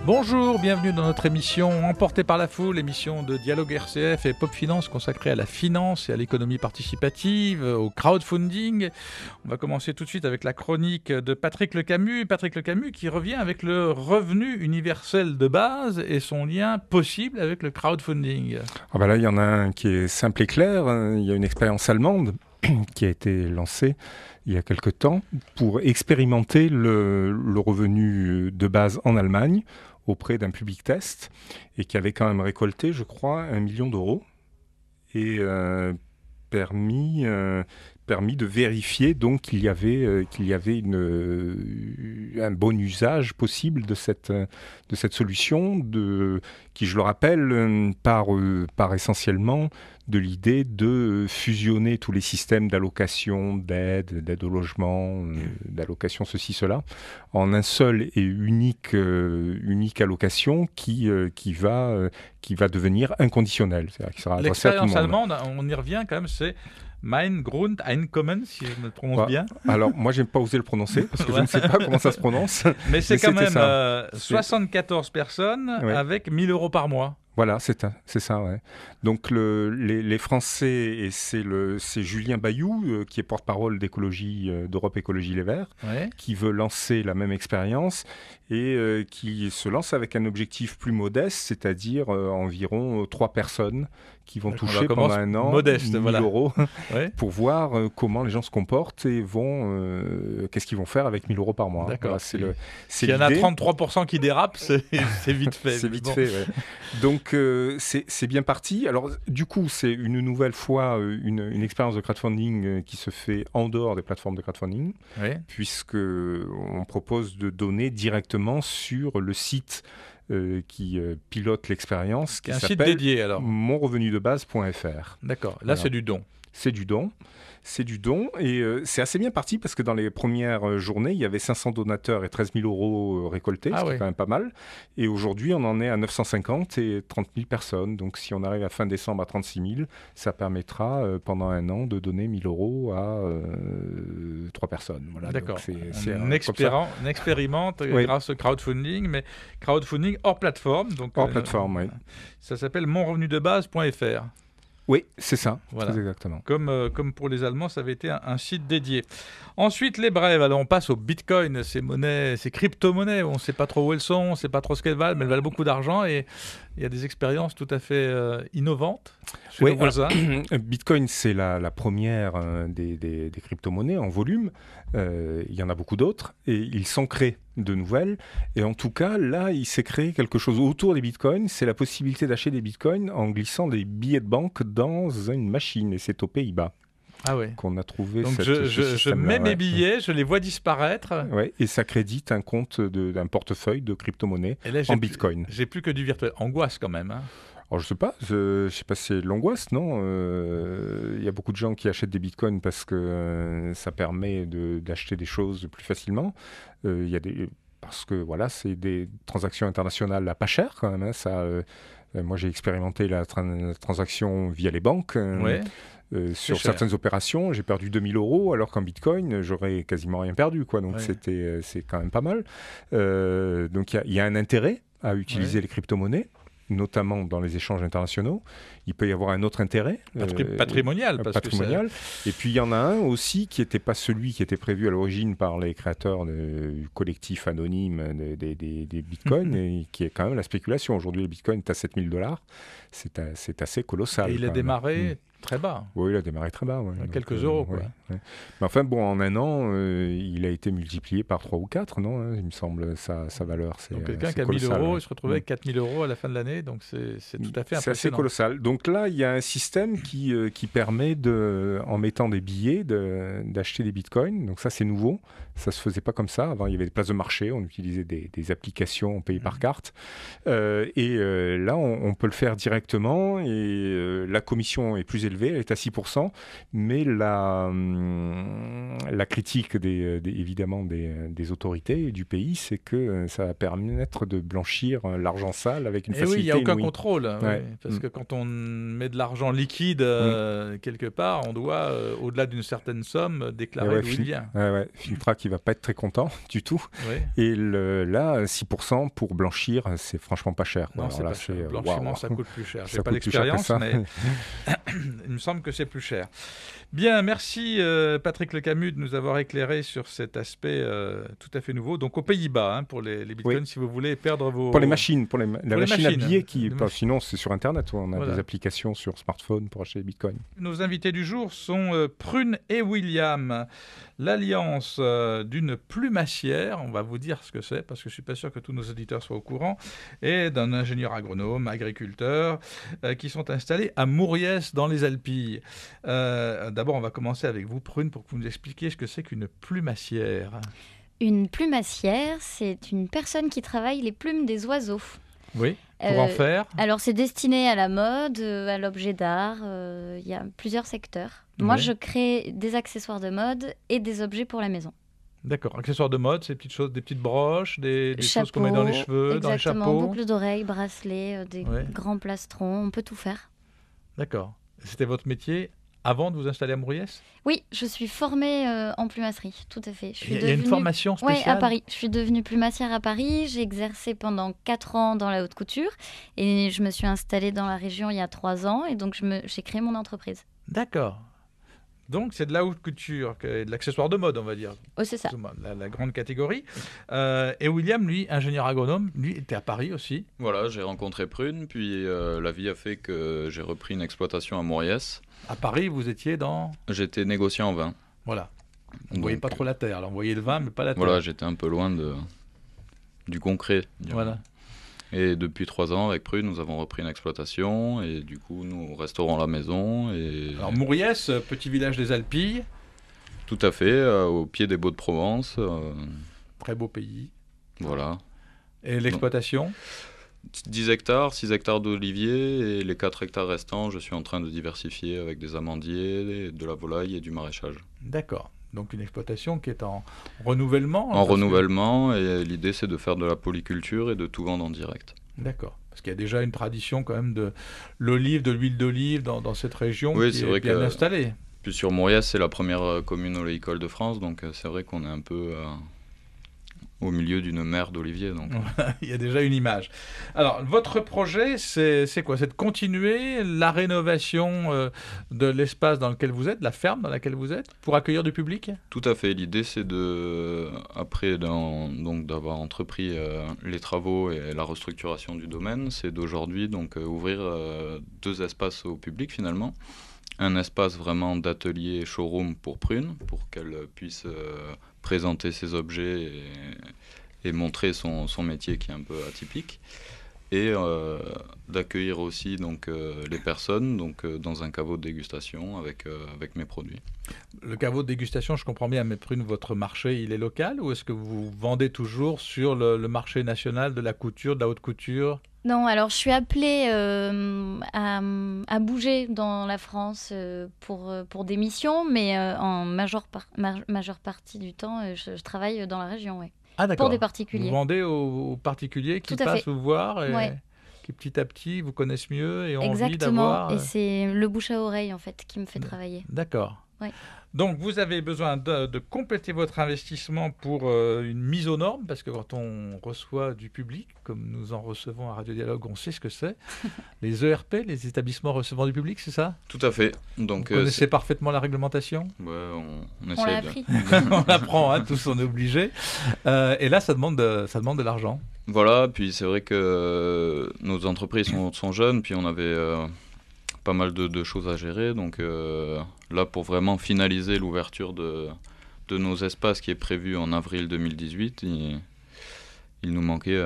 Bonjour, bienvenue dans notre émission Emporté par la foule, émission de Dialogue RCF et Pop Finance consacrée à la finance et à l'économie participative, au crowdfunding. On va commencer tout de suite avec la chronique de Patrick Lecamus. Patrick Lecamus qui revient avec le revenu universel de base et son lien possible avec le crowdfunding. Ah bah là, il y en a un qui est simple et clair. Il y a une expérience allemande qui a été lancée il y a quelque temps pour expérimenter le revenu de base en Allemagne auprès d'un public test et qui avait quand même récolté, je crois, 1 million d'euros et permis de vérifier donc qu'il y avait un bon usage possible de cette solution qui, je le rappelle, part essentiellement de l'idée de fusionner tous les systèmes d'allocation, d'aide au logement, d'allocation ceci, cela, en un seul et unique allocation qui va devenir inconditionnelle. L'expérience allemande, on y revient quand même, c'est Mein Grundeinkommen, si je me prononce bien. Alors, moi, je n'ai pas osé le prononcer, parce que je ne sais pas comment ça se prononce. Mais c'est quand même 74 personnes avec 1 000 euros par mois. Voilà, c'est ça, ouais. Donc les Français, et c'est Julien Bayou, qui est porte-parole d'Europe Écologie Les Verts, qui veut lancer la même expérience et qui se lance avec un objectif plus modeste, c'est-à-dire environ 3 personnes qui vont toucher pendant un an 1 000 euros pour voir comment les gens se comportent et qu'est-ce qu'ils vont faire avec 1 000 euros par mois. D'accord. Voilà, s'il y en a 33% qui dérapent, c'est vite fait. C'est vite fait, ouais. Donc, c'est bien parti. Alors, du coup, c'est une nouvelle fois une expérience de crowdfunding qui se fait en dehors des plateformes de crowdfunding, puisqu'on propose de donner directement sur le site qui pilote l'expérience, qui s'appelle site dédié, alors. monrevenudebase.fr. D'accord, là voilà. C'est du don. C'est du don et c'est assez bien parti parce que dans les premières journées, il y avait 500 donateurs et 13 000 euros récoltés, ce qui est quand même pas mal. Et aujourd'hui, on en est à 950 et 30 000 personnes. Donc si on arrive à fin décembre à 36 000, ça permettra pendant un an de donner 1 000 euros à 3 personnes. Voilà. D'accord. On expérimente grâce au crowdfunding, mais crowdfunding hors plateforme. Donc, hors plateforme, oui. Ça s'appelle monrevenudebase.fr. Oui, c'est ça, voilà. Très exactement. Comme pour les Allemands, ça avait été un site dédié. Ensuite, les brèves. Alors, on passe au Bitcoin, ces crypto-monnaies. On ne sait pas trop où elles sont, on ne sait pas trop ce qu'elles valent, mais elles valent beaucoup d'argent et il y a des expériences tout à fait innovantes chez nos voisins. Bitcoin, c'est la première des crypto-monnaies en volume. Il y en a beaucoup d'autres et ils sont créés de nouvelles. Et en tout cas, là, il s'est créé quelque chose autour des bitcoins. C'est la possibilité d'acheter des bitcoins en glissant des billets de banque dans une machine. Et c'est aux Pays-Bas qu'on a trouvé. Donc je mets mes billets, je les vois disparaître. Ouais, et ça crédite un compte d'un portefeuille de crypto-monnaie en bitcoin. J'ai plus que du virtuel. Angoisse quand même. Hein. Alors, je sais pas si c'est l'angoisse, non. Il y a beaucoup de gens qui achètent des bitcoins parce que ça permet d'acheter des choses plus facilement. Parce que voilà, c'est des transactions internationales à pas cher quand même. Hein, moi, j'ai expérimenté la transaction via les banques. Sur certaines opérations, j'ai perdu 2 000 euros, alors qu'en Bitcoin, j'aurais quasiment rien perdu, quoi. Donc, c'est quand même pas mal. Donc, il y a un intérêt à utiliser les crypto-monnaies, notamment dans les échanges internationaux. Il peut y avoir un autre intérêt patrimonial. Et puis, il y en a un aussi qui n'était pas celui qui était prévu à l'origine par les créateurs du collectif anonyme des bitcoins, et qui est quand même la spéculation. Aujourd'hui, le bitcoin est à 7 000 $. C'est assez colossal. Et il a démarré très bas. Oui, il a démarré très bas. Quelques euros, quoi. Mais enfin, bon, en un an, il a été multiplié par 3 ou 4, non, il me semble, sa valeur. Donc quelqu'un qui a 1 000 euros, il se retrouvait avec 4 000 euros à la fin de l'année, donc c'est tout à fait impressionnant. C'est assez colossal. Donc là, il y a un système qui permet, en mettant des billets, d'acheter des bitcoins. Donc ça, c'est nouveau. Ça ne se faisait pas comme ça. Avant, il y avait des places de marché, on utilisait des applications, on payait par carte. Là, on peut le faire directement et la commission est plus élevée élevée, elle est à 6%, mais la critique évidemment des autorités du pays, c'est que ça va permettre de blanchir l'argent sale avec une Et facilité oui, il n'y a aucun inouïe. contrôle, Ouais. parce que quand on met de l'argent liquide quelque part, on doit, au-delà d'une certaine somme, déclarer d'où il vient. Fintra qui va pas être très content du tout. Oui. Et là, 6% pour blanchir, c'est franchement pas cher. Non, c'est pas cher. Le blanchiment, ça coûte plus cher. Je n'ai pas l'expérience, mais il me semble que c'est plus cher. Bien, merci Patrick Lecamus de nous avoir éclairé sur cet aspect tout à fait nouveau. Donc aux Pays-Bas, pour les bitcoins, si vous voulez perdre vos... Pour les machines, la machine à billets, sinon c'est sur Internet, on a des applications sur smartphone pour acheter des bitcoins. Nos invités du jour sont Prune et William, l'alliance d'une plumassière, on va vous dire ce que c'est, parce que je ne suis pas sûr que tous nos auditeurs soient au courant, et d'un ingénieur agronome, agriculteur, qui sont installés à Mouriès dans les Alpilles. D'abord, on va commencer avec vous, Prune, pour que vous nous expliquiez ce que c'est qu'une plumassière. Une plumassière, c'est une personne qui travaille les plumes des oiseaux. Oui, pour en faire. Alors, c'est destiné à la mode, à l'objet d'art. Il y a plusieurs secteurs. Moi, je crée des accessoires de mode et des objets pour la maison. D'accord. Accessoires de mode, c'est des petites choses, des petites broches, des choses qu'on met dans les cheveux, dans les chapeaux. Exactement, boucles d'oreilles, bracelets, des grands plastrons. On peut tout faire. D'accord. C'était votre métier avant de vous installer à Mouriès ? Oui, je suis formée en plumasserie, tout à fait. Il y a une formation spéciale ? Oui, à Paris. Je suis devenue plumassière à Paris. J'ai exercé pendant 4 ans dans la haute couture et je me suis installée dans la région il y a 3 ans et donc j'ai créé mon entreprise. D'accord. Donc, c'est de la haute couture, de l'accessoire de mode, on va dire. Oh, c'est ça. La grande catégorie. Et William, lui, ingénieur agronome, lui, était à Paris aussi. Voilà, j'ai rencontré Prune, puis la vie a fait que j'ai repris une exploitation à Mouriès. À Paris, vous étiez dans... J'étais négociant en vin. Voilà. On ne voyait pas trop la terre. Alors, on voyait le vin, mais pas la terre. Voilà, j'étais un peu loin du concret. Voilà. Et depuis 3 ans, avec Prune, nous avons repris une exploitation et du coup, nous restaurons la maison. Alors, Mouriès, petit village des Alpilles. Tout à fait, au pied des Baux-de-Provence. Très beau pays. Voilà. Et l'exploitation ? 10 hectares, 6 hectares d'oliviers et les 4 hectares restants, je suis en train de diversifier avec des amandiers, de la volaille et du maraîchage. D'accord. Donc une exploitation qui est en renouvellement. En renouvellement, et l'idée c'est de faire de la polyculture et de tout vendre en direct. D'accord. Parce qu'il y a déjà une tradition quand même de l'olive, de l'huile d'olive dans cette région qui est bien installée. Puis sur Mouriès, c'est la première commune oléicole de France, donc c'est vrai qu'on est un peu au milieu d'une mer d'oliviers. Donc. Il y a déjà une image. Alors, votre projet, c'est quoi ? C'est de continuer la rénovation de l'espace dans lequel vous êtes, de la ferme dans laquelle vous êtes, pour accueillir du public ? Tout à fait. L'idée, c'est après d'avoir entrepris les travaux et la restructuration du domaine, c'est d'aujourd'hui ouvrir 2 espaces au public finalement. Un espace vraiment d'atelier showroom pour Prune, pour qu'elle puisse présenter ses objets et montrer son métier qui est un peu atypique. Et d'accueillir aussi les personnes dans un caveau de dégustation avec mes produits. Le caveau de dégustation, je comprends bien, mais Prune, votre marché, il est local ou est-ce que vous vendez toujours sur le marché national de la couture, de la haute couture ? Non, alors je suis appelée à bouger dans la France pour des missions, mais en majeure partie du temps, je travaille dans la région, oui. Ah d'accord. Pour des particuliers. Vous vendez aux particuliers qui passent vous voir et qui petit à petit vous connaissent mieux et ont envie d'avoir... Exactement, et c'est le bouche à oreille en fait qui me fait travailler. D'accord. Ouais. Donc vous avez besoin de compléter votre investissement pour une mise aux normes, parce que quand on reçoit du public, comme nous en recevons à Radio Dialogue, on sait ce que c'est. Les ERP, les établissements recevant du public, c'est ça ? Tout à fait. Donc, vous connaissez parfaitement la réglementation ? Ouais, on essaie. On l'a appris. On l'apprend, tous on est obligés. Et là, ça demande de l'argent. Voilà, puis c'est vrai que nos entreprises sont jeunes, puis on avait... pas mal de choses à gérer, donc là pour vraiment finaliser l'ouverture de nos espaces qui est prévu en avril 2018, il nous manquait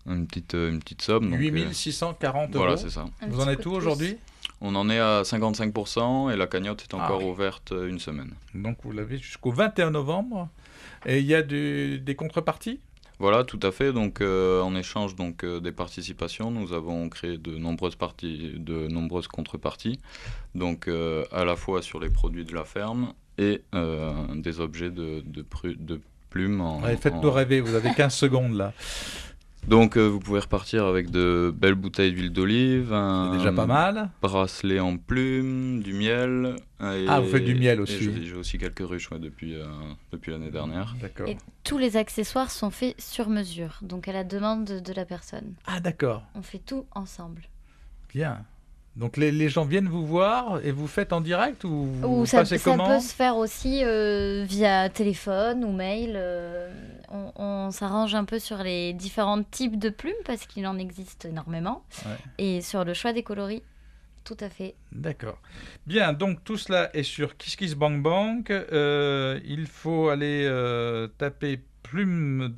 une petite somme. 8 640 €. Voilà, c'est ça. Vous en êtes où aujourd'hui ? On en est à 55% et la cagnotte est encore ouverte une semaine. Donc vous l'avez jusqu'au 21 novembre. Et il y a des contreparties ? Voilà, tout à fait. Donc, en échange des participations, nous avons créé de nombreuses contreparties. Donc, à la fois sur les produits de la ferme et des objets de plumes. Faites-nous rêver, vous avez 15 secondes là. Donc, vous pouvez repartir avec de belles bouteilles d'huile d'olive, C'est déjà pas mal. bracelet en plumes, du miel. Vous faites du miel aussi. J'ai aussi quelques ruches depuis l'année dernière. D'accord. Et tous les accessoires sont faits sur mesure, donc à la demande de la personne. Ah d'accord. On fait tout ensemble. Bien. Donc les gens viennent vous voir et vous faites en direct ou vous Ça passez comment? peut se faire aussi via téléphone ou mail. On s'arrange un peu sur les différents types de plumes parce qu'il en existe énormément. Ouais. Et sur le choix des coloris, tout à fait. D'accord. Bien, donc tout cela est sur KissKissBankBank. Il faut aller taper plume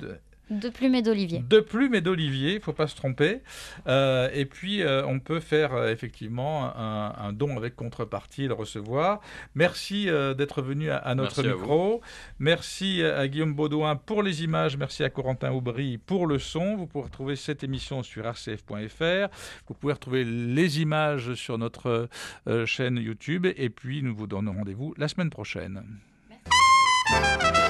De plumes et d'olivier. de plumes et d'olivier, il ne faut pas se tromper. Et puis, on peut faire effectivement un don avec contrepartie et le recevoir. Merci d'être venu à notre Merci micro. Merci à Guillaume Baudouin pour les images. Merci à Corentin Aubry pour le son. Vous pouvez retrouver cette émission sur rcf.fr. Vous pouvez retrouver les images sur notre chaîne YouTube. Et puis, nous vous donnons rendez-vous la semaine prochaine. Merci.